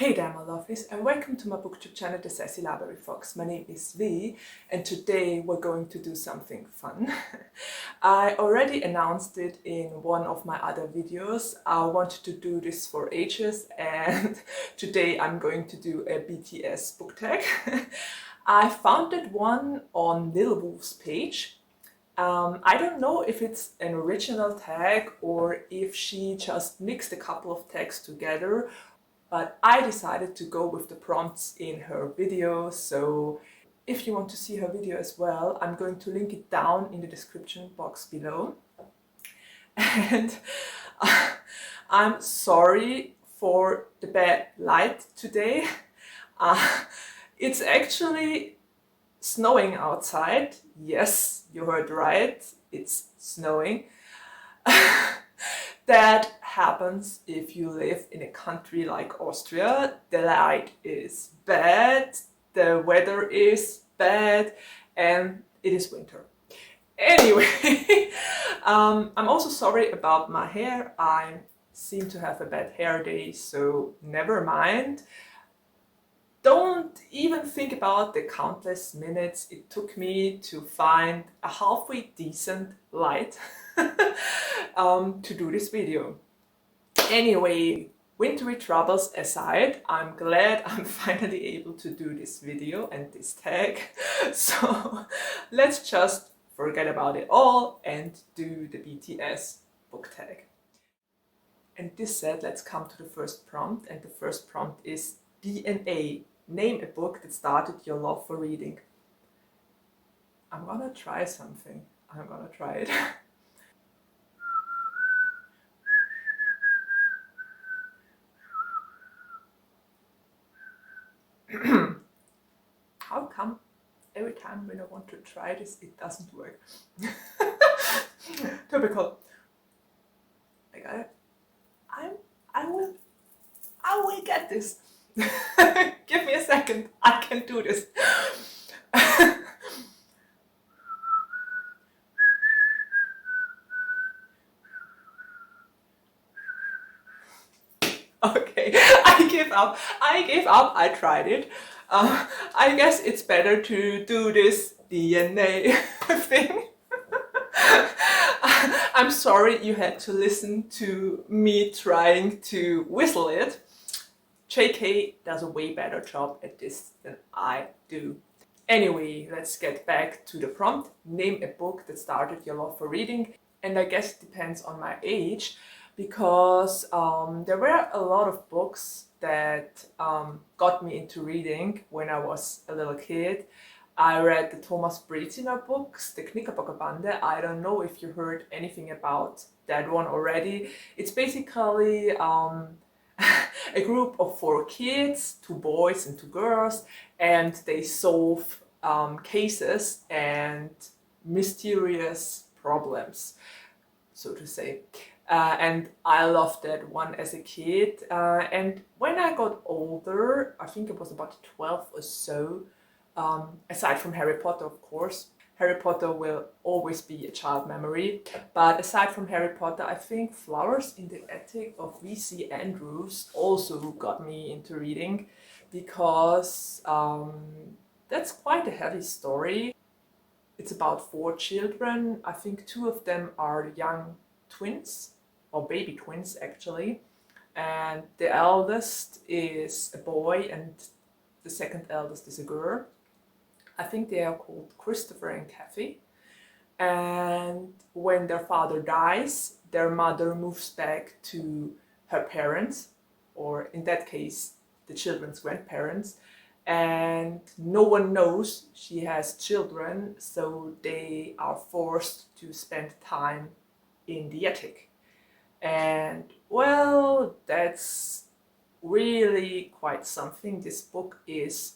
Hey there my lovelies, and welcome to my booktube channel, The Sassy Library Fox. My name is V, and today we're going to do something fun. I already announced it in one of my other videos. I wanted to do this for ages, and today I'm going to do a BTS book tag. I found that one on Little Wolf's page. I don't know if it's an original tag or if she just mixed a couple of tags together, but I decided to go with the prompts in her video. So if you want to see her video as well, I'm going to link it down in the description box below. And I'm sorry for the bad light today. It's actually snowing outside. Yes, you heard right, it's snowing. That happens if you live in a country like Austria. The light is bad, the weather is bad, and it is winter. Anyway, I'm also sorry about my hair. I seem to have a bad hair day, so never mind. Don't even think about the countless minutes it took me to find a halfway decent light to do this video. Anyway, wintry troubles aside, I'm glad I'm finally able to do this video and this tag. So let's just forget about it all and do the BTS book tag. And this said, let's come to the first prompt, and the first prompt is B&A. Name a book that started your love for reading. I'm gonna try something. I'm gonna try it. How come every time when I want to try this, it doesn't work? Typical. I got it. I will get this. Give me a second. I can do this. Okay, I give up. I tried it. I guess it's better to do this DNA thing. I'm sorry you had to listen to me trying to whistle it. JK does a way better job at this than I do. Anyway, let's get back to the prompt. Name a book that started your love for reading. And I guess it depends on my age, because there were a lot of books that got me into reading when I was a little kid. I read the Thomas Brezina books, the Knickerbockerbande. I don't know if you heard anything about that one already. It's basically a group of 4 kids, 2 boys and 2 girls, and they solve cases and mysterious problems, so to say. And I loved that one as a kid. And when I got older, I think it was about 12 or so, aside from Harry Potter, of course. Harry Potter will always be a child memory, but aside from Harry Potter, I think Flowers in the Attic of V.C. Andrews also got me into reading, because that's quite a heavy story. It's about 4 children. I think 2 of them are young twins, or baby twins actually, and the eldest is a boy and the second eldest is a girl. I think they are called Christopher and Kathy. And when their father dies, their mother moves back to her parents, or in that case, the children's grandparents. And no one knows she has children, so they are forced to spend time in the attic. And well, that's really quite something. This book is,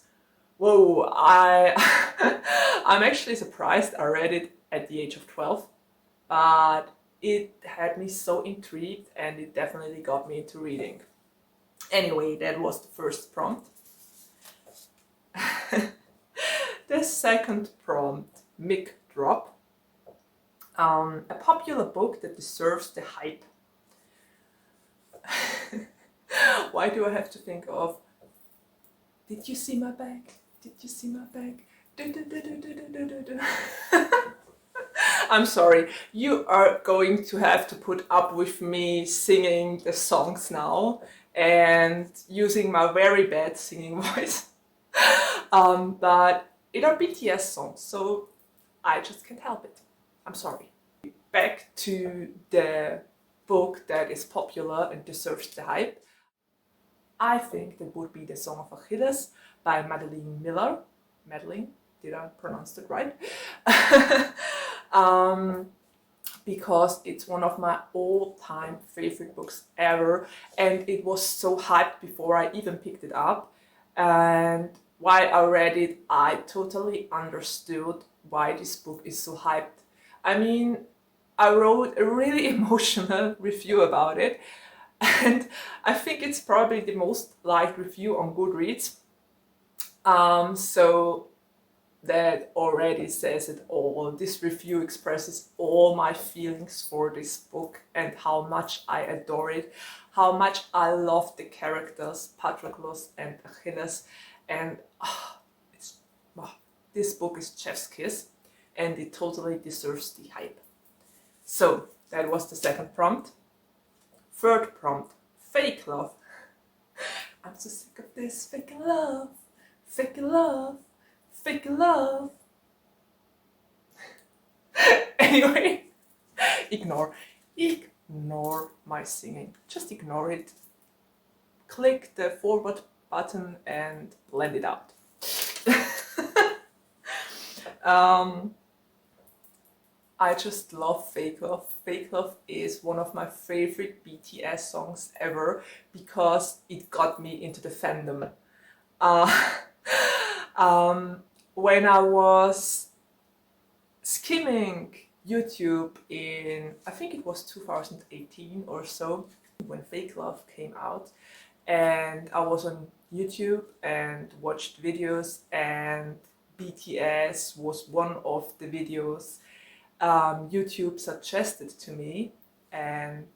whoa, I'm actually surprised I read it at the age of 12, but it had me so intrigued and it definitely got me into reading. Anyway, that was the first prompt. The second prompt, Mic Drop. A popular book that deserves the hype. Why do I have to think of Did you see my bag? Did you see my bag? Du, du, du, du, du, du, du, du. I'm sorry, you are going to have to put up with me singing the songs now and using my very bad singing voice. But it are BTS songs, so I just can't help it. I'm sorry. Back to the book that is popular and deserves the hype. I think that would be The Song of Achilles by Madeline Miller. Madeline, did I pronounce it right? Because it's one of my all-time favorite books ever, and it was so hyped before I even picked it up. And while I read it, I totally understood why this book is so hyped. I mean, I wrote a really emotional review about it, and I think it's probably the most liked review on Goodreads. So that already says it all. This review expresses all my feelings for this book and how much I adore it, how much I love the characters Patroclus and Achilles, and this book is chef's kiss, and it totally deserves the hype. So that was the second prompt. Third prompt, fake love. I'm so sick of this fake love, fake love, fake love. Anyway, ignore my singing. Just ignore it. Click the forward button and blend it out. I just love Fake Love. Fake Love is one of my favorite BTS songs ever because it got me into the fandom. When I was skimming YouTube in, I think it was 2018 or so, when Fake Love came out, and I was on YouTube and watched videos, and BTS was one of the videos YouTube suggested to me, and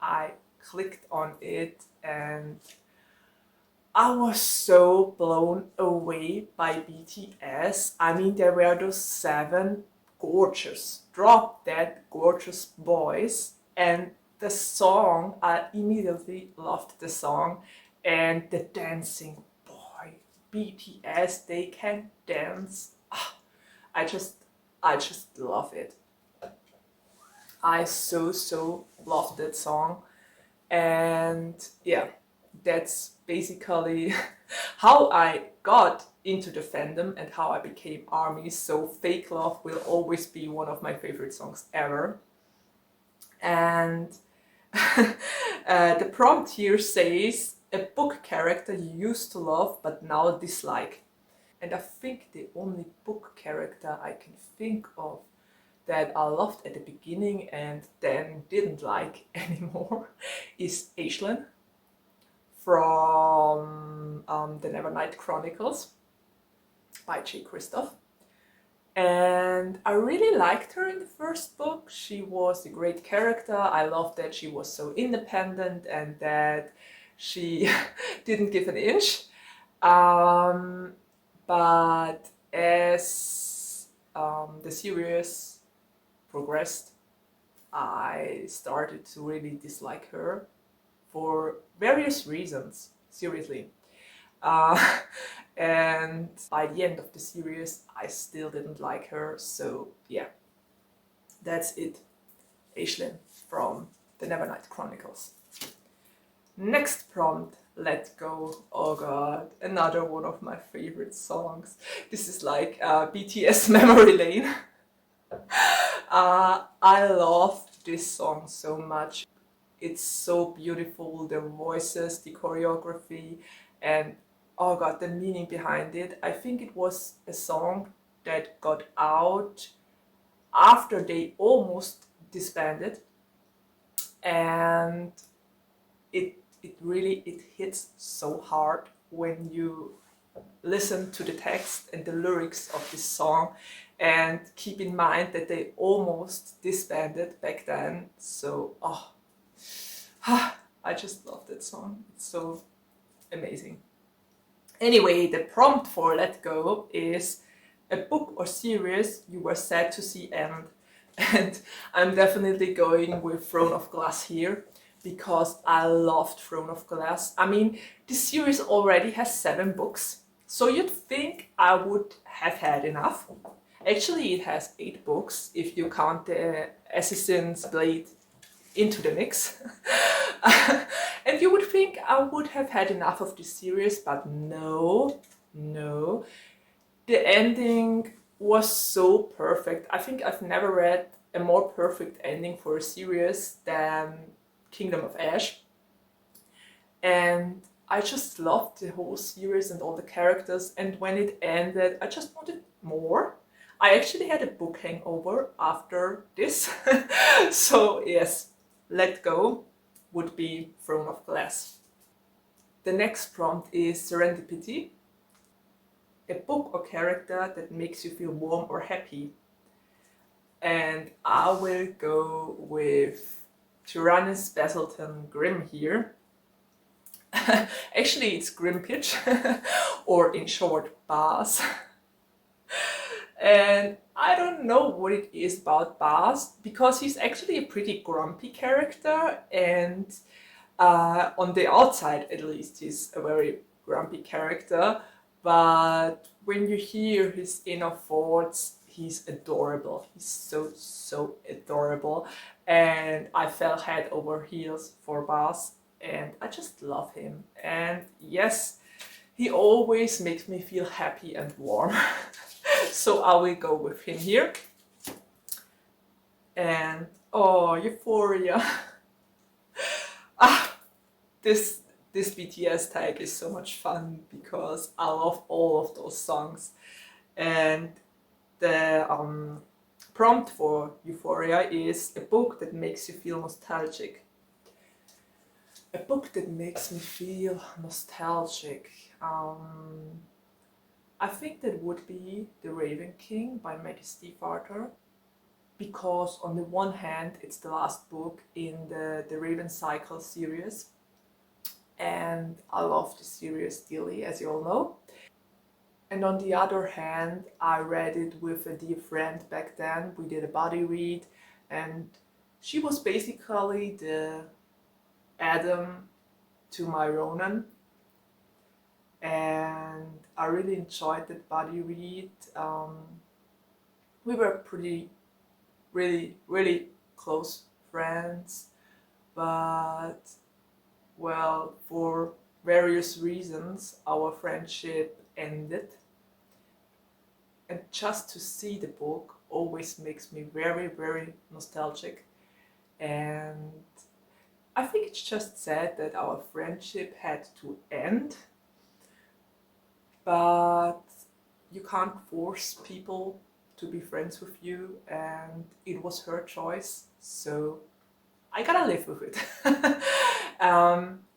I clicked on it, and I was so blown away by BTS. I mean, there were those 7 gorgeous, drop-dead gorgeous boys, and the song, I immediately loved the song, and the dancing, boy, BTS, they can dance. I just love it. I so love that song, and yeah, that's basically how I got into the fandom and how I became ARMY. So Fake Love will always be one of my favorite songs ever. And the prompt here says a book character you used to love but now dislike. And I think the only book character I can think of that I loved at the beginning and then didn't like anymore is Aisling from the Nevernight Chronicles by J. Christoph. And I really liked her in the first book. She was a great character. I loved that she was so independent and that she didn't give an inch. But as the series progressed, I started to really dislike her for various reasons, seriously. And by the end of the series, I still didn't like her, so yeah, that's it. Aisling from the Nevernight Chronicles. Next prompt, Let Go. Oh god, another one of my favorite songs. This is like BTS memory lane. I love this song so much. It's so beautiful, the voices, the choreography, and oh god, the meaning behind it. I think it was a song that got out after they almost disbanded, and it really hits so hard when you listen to the text and the lyrics of this song, and keep in mind that they almost disbanded back then. So I just love that song. It's so amazing. Anyway, the prompt for Let Go is a book or series you were sad to see end. And I'm definitely going with Throne of Glass here because I loved Throne of Glass. I mean, this series already has 7 books, so you'd think I would have had enough. Actually, it has 8 books if you count the Assassin's Blade into the mix. And you would think I would have had enough of this series, but no, no. The ending was so perfect. I think I've never read a more perfect ending for a series than Kingdom of Ash. And I just loved the whole series and all the characters, and when it ended, I just wanted more. I actually had a book hangover after this. So yes, Let Go would be Throne of Glass. The next prompt is Serendipity, a book or character that makes you feel warm or happy. And I will go with Tyrannus Basilton Grimm here. Actually, it's Grimpitch, or in short, Baz. And I don't know what it is about Baz, because he's actually a pretty grumpy character, and on the outside at least he's a very grumpy character, but when you hear his inner thoughts, he's adorable. He's so adorable, and I fell head over heels for Baz, and I just love him. And yes, he always makes me feel happy and warm. So I will go with him here. And oh, Euphoria. This BTS tag is so much fun because I love all of those songs. And the prompt for Euphoria is a book that makes you feel nostalgic. A book that makes me feel nostalgic. I think that would be The Raven King by Maggie Stiefvater, because on the one hand it's the last book in the Raven Cycle series, and I love the series dearly, as you all know. And on the other hand, I read it with a dear friend back then. We did a buddy read, and she was basically the Adam to my Ronan, and I really enjoyed that buddy read. We were really close friends, but well, for various reasons, our friendship ended. And just to see the book always makes me very nostalgic. And I think it's just sad that our friendship had to end, but you can't force people to be friends with you, and it was her choice, so I gotta live with it.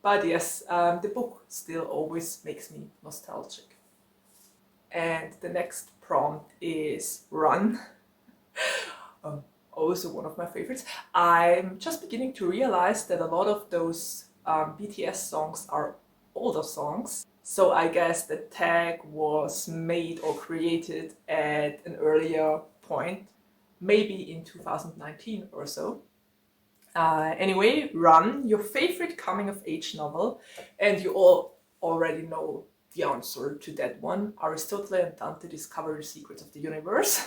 But yes, the book still always makes me nostalgic. And the next prompt is Run. Also one of my favorites. I'm just beginning to realize that a lot of those BTS songs are older songs. So I guess the tag was made or created at an earlier point, maybe in 2019 or so. Anyway, Run, your favorite coming of age novel, and you all already know the answer to that one. Aristotle and Dante discover the secrets of the universe.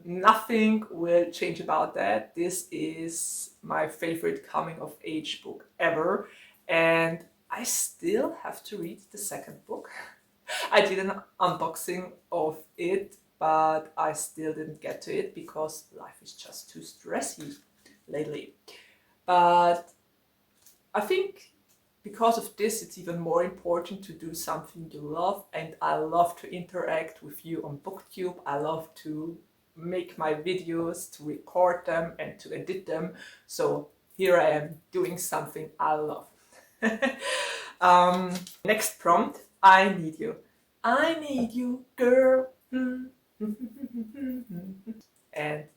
Nothing will change about that. This is my favorite coming of age book ever, and I still have to read the second book. I did an unboxing of it, but I still didn't get to it because life is just too stressy lately. But I think because of this, it's even more important to do something you love, and I love to interact with you on BookTube. I love to make my videos, to record them and to edit them. So here I am doing something I love. Next prompt, I need you. I need you, girl. And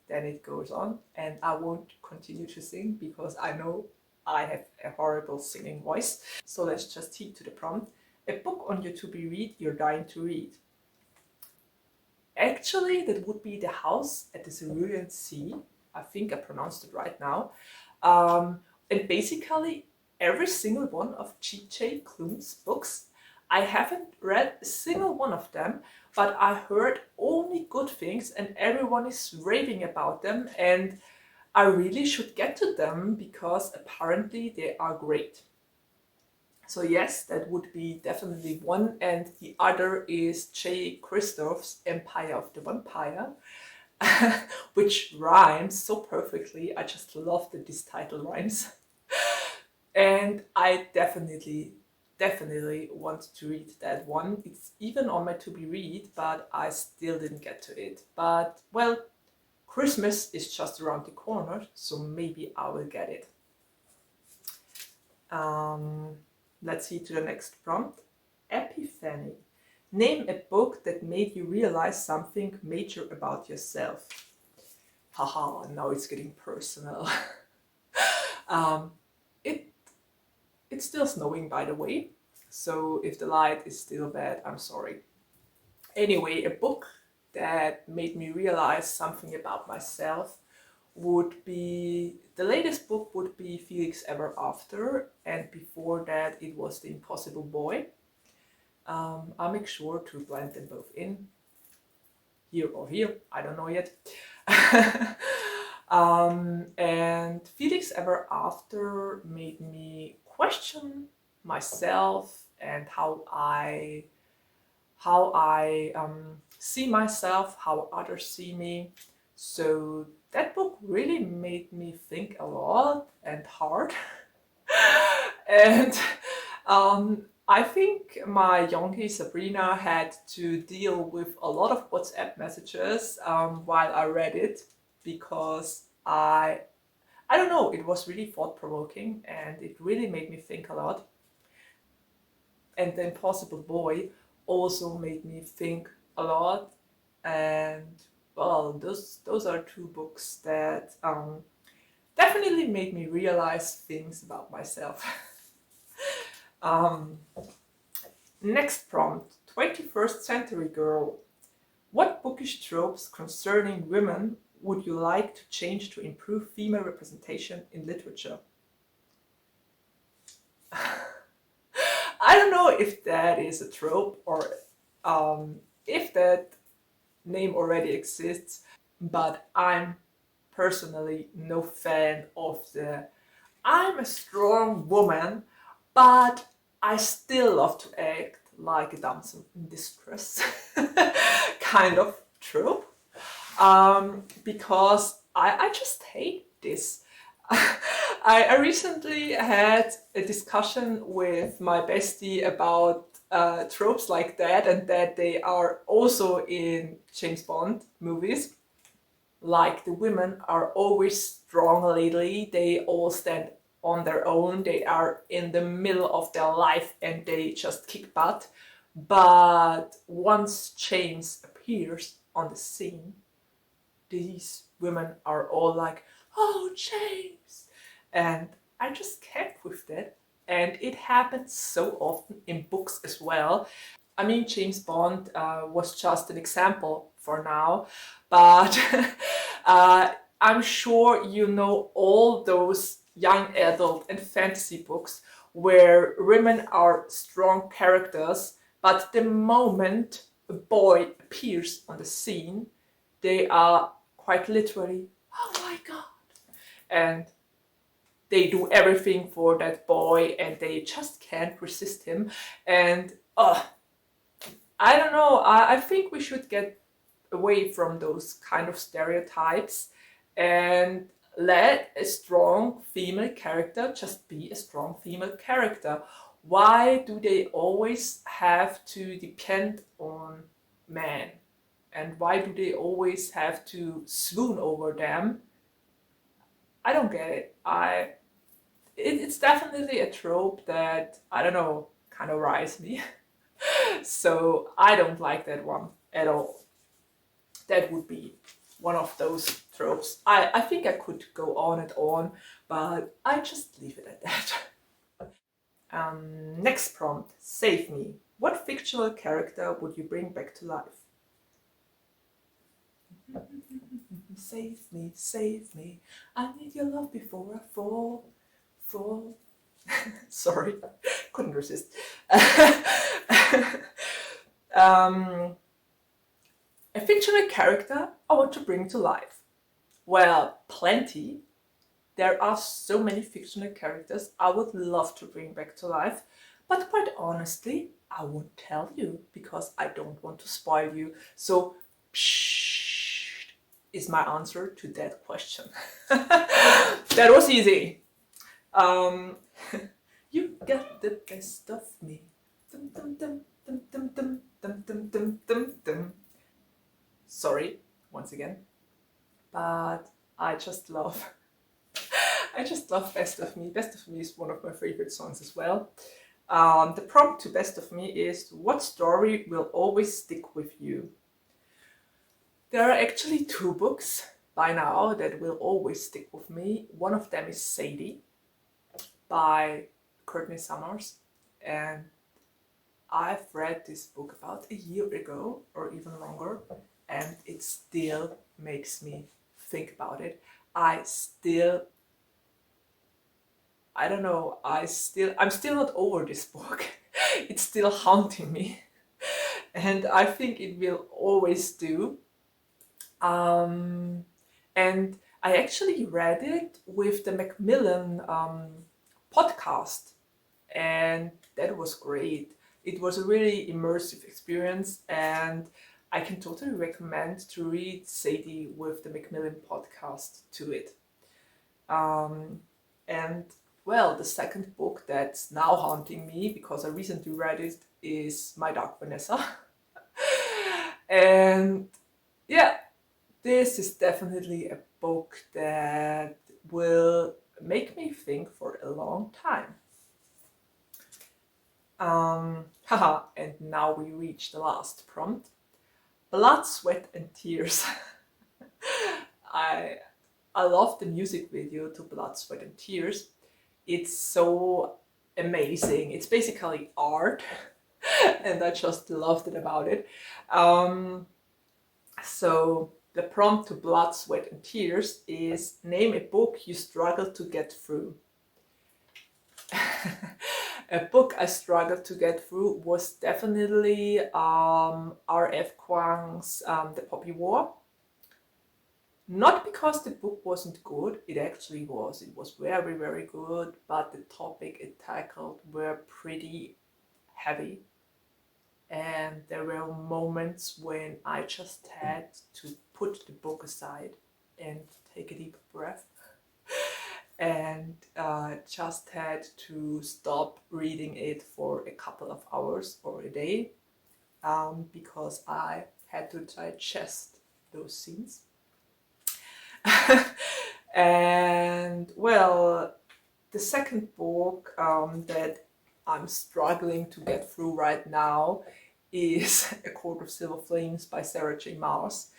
then it goes on, and I won't continue to sing because I know I have a horrible singing voice. So let's just heed to the prompt. A book on your to-be read you're dying to read. Actually, that would be The House at the Cerulean Sea. I think I pronounced it right now. And basically, every single one of G.J. Clune's books, I haven't read a single one of them, but I heard only good things and everyone is raving about them, and I really should get to them because apparently they are great. So yes, that would be definitely one, and the other is J. Christoph's Empire of the Vampire, which rhymes so perfectly. I just love that this title rhymes. And I definitely want to read that one. It's even on my to-be read, but I still didn't get to it. But, well, Christmas is just around the corner, so maybe I will get it. Let's see to the next prompt. Epiphany. Name a book that made you realize something major about yourself. Haha, now it's getting personal. It's still snowing, by the way, so if the light is still bad, I'm sorry. Anyway, a book that made me realize something about myself would be, the latest book would be Felix Ever After, and before that it was The Impossible Boy. I'll make sure to blend them both in, here or here, I don't know yet. And Felix Ever After made me question myself and how I see myself, how others see me. So that book really made me think a lot and hard. And I think my youngie Sabrina had to deal with a lot of WhatsApp messages while I read it, because I don't know, it was really thought-provoking and it really made me think a lot. And The Impossible Boy also made me think a lot, and well, those are two books that definitely made me realize things about myself. Next prompt, 21st Century Girl. What bookish tropes concerning women would you like to change to improve female representation in literature? I don't know if that is a trope or if that name already exists, but I'm personally no fan of the I'm a strong woman, but I still love to act like a damsel in distress kind of trope. Because I just hate this. I recently had a discussion with my bestie about tropes like that, and that they are also in James Bond movies. Like, the women are always strong lately, they all stand on their own, they are in the middle of their life and they just kick butt. But once James appears on the scene, these women are all like, oh, James! And I just can't with that. And it happens so often in books as well. I mean, James Bond was just an example for now, but I'm sure you know all those young adult and fantasy books where women are strong characters, but the moment a boy appears on the scene, they are quite literally, oh my god, and they do everything for that boy and they just can't resist him. And I don't know, I think we should get away from those kind of stereotypes and let a strong female character just be a strong female character. Why do they always have to depend on men? And why do they always have to swoon over them? I don't get it. It's definitely a trope that, I don't know, kind of riles me. So I don't like that one at all. That would be one of those tropes. I think I could go on and on, but I just leave it at that. Next prompt, save me. What fictional character would you bring back to life? Save me, I need your love before I fall. Sorry, couldn't resist. A fictional character I want to bring to life. Well, plenty. There are so many fictional characters I would love to bring back to life, but quite honestly, I won't tell you because I don't want to spoil you. So, psh is my answer to that question. That was easy. You got the best of me. Dum, dum, dum, dum, dum, dum, dum, dum, dum, dum, dum. Sorry, once again, but I just love Best of Me. Best of Me is one of my favorite songs as well. The prompt to Best of Me is, what story will always stick with you? There are actually 2 books by now that will always stick with me. One of them is Sadie by Courtney Summers, and I've read this book about a year ago or even longer, and it still makes me think about it. I'm still not over this book. It's still haunting me, and I think it will always do. And I actually read it with the Macmillan podcast, and that was great. It was a really immersive experience, and I can totally recommend to read Sadie with the Macmillan podcast to it. And well, the second book that's now haunting me because I recently read it is My Dark Vanessa. And yeah, this is definitely a book that will make me think for a long time. And now we reach the last prompt. Blood, Sweat and Tears. I love the music video to Blood, Sweat and Tears. It's so amazing. It's basically art and I just loved it about it. So the prompt to Blood, Sweat and Tears is, name a book you struggled to get through. A book I struggled to get through was definitely R.F. Kuang's The Poppy War. Not because the book wasn't good, it actually was. It was very, very good, but the topic it tackled were pretty heavy. And there were moments when I just had to put the book aside and take a deep breath. And just had to stop reading it for a couple of hours or a day because I had to digest those scenes. And well, the second book that I'm struggling to get through right now is A Court of Silver Flames by Sarah J. Maas.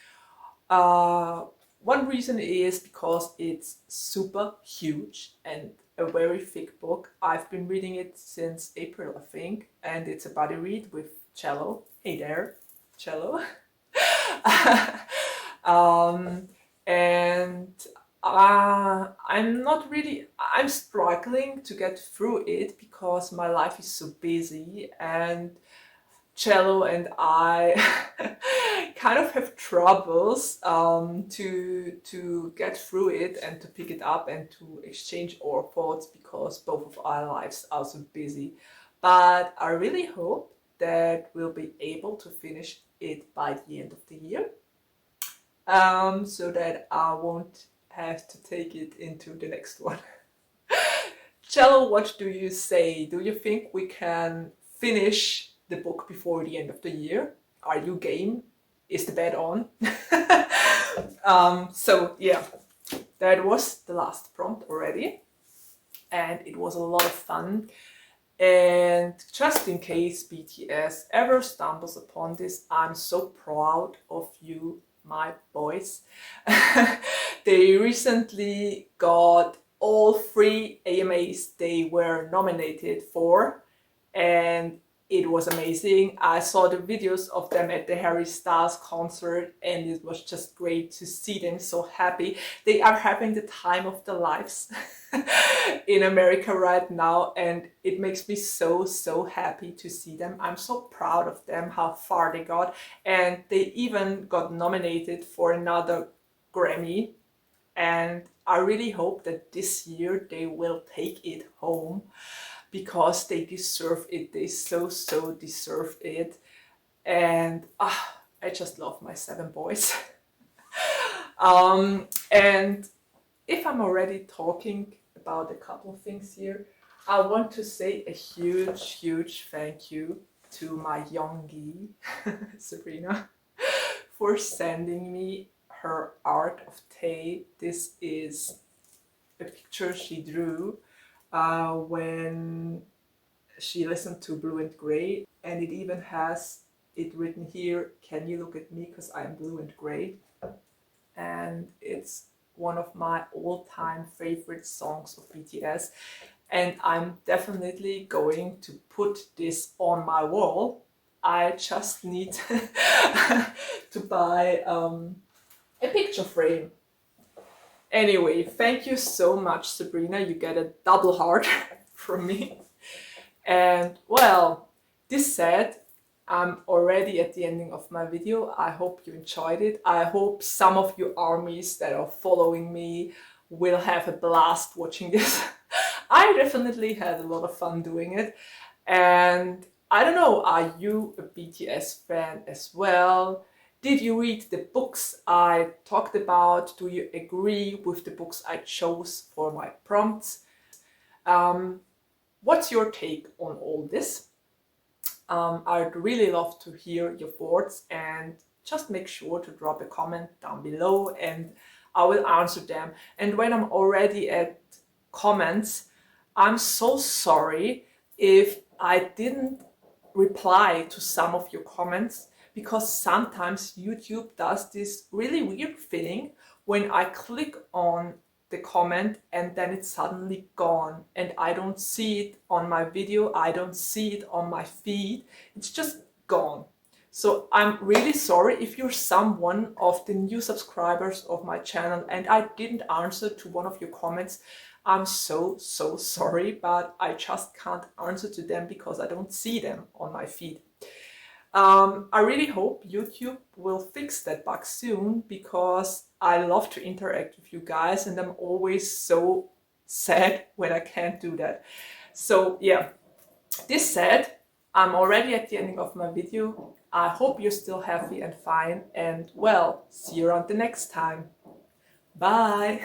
One reason is because it's super huge and a very thick book. I've been reading it since April, I think, and it's a buddy read with Cello. Hey there, Cello. And I'm struggling to get through it because my life is so busy, and Cello and I kind of have troubles to get through it and to pick it up and to exchange our thoughts because both of our lives are so busy. But I really hope that we'll be able to finish it by the end of the year, so that I won't have to take it into the next one. Cello, what do you say? Do you think we can finish the book before the end of the year? Are you game? Is the bet on? So yeah, that was the last prompt already, and it was a lot of fun. And just in case BTS ever stumbles upon this, I'm so proud of you, my boys. They recently got all 3 AMAs they were nominated for, and it was amazing. I saw the videos of them at the Harry Styles concert, and it was just great to see them so happy. They are having the time of their lives in America right now, and it makes me so happy to see them. I'm so proud of them, how far they got, and they even got nominated for another Grammy, and I really hope that this year they will take it home, because they deserve it. They so deserve it. And I just love my 7 boys. And if I'm already talking about a couple of things here, I want to say a huge thank you to my youngie, Sabrina, for sending me her art of Tay. This is a picture she drew when she listened to Blue and Grey, and it even has it written here, "Can you look at me because I'm blue and grey?" And it's one of my all-time favorite songs of BTS, and I'm definitely going to put this on my wall. I just need to buy a picture frame. Anyway, thank you so much, Sabrina. You get a double heart from me. And well, this said, I'm already at the ending of my video. I hope you enjoyed it. I hope some of you armies that are following me will have a blast watching this. I definitely had a lot of fun doing it. And I don't know, are you a BTS fan as well? Did you read the books I talked about? Do you agree with the books I chose for my prompts? What's your take on all this? I'd really love to hear your thoughts, and just make sure to drop a comment down below and I will answer them. And when I'm already at comments, I'm so sorry if I didn't reply to some of your comments, because sometimes YouTube does this really weird thing when I click on the comment and then it's suddenly gone and I don't see it on my video, I don't see it on my feed, it's just gone. So I'm really sorry if you're someone of the new subscribers of my channel and I didn't answer to one of your comments. I'm so sorry, but I just can't answer to them because I don't see them on my feed. I really hope YouTube will fix that bug soon, because I love to interact with you guys and I'm always so sad when I can't do that. So yeah, this said, I'm already at the ending of my video. I hope you're still happy and fine, and well, see you around the next time. Bye!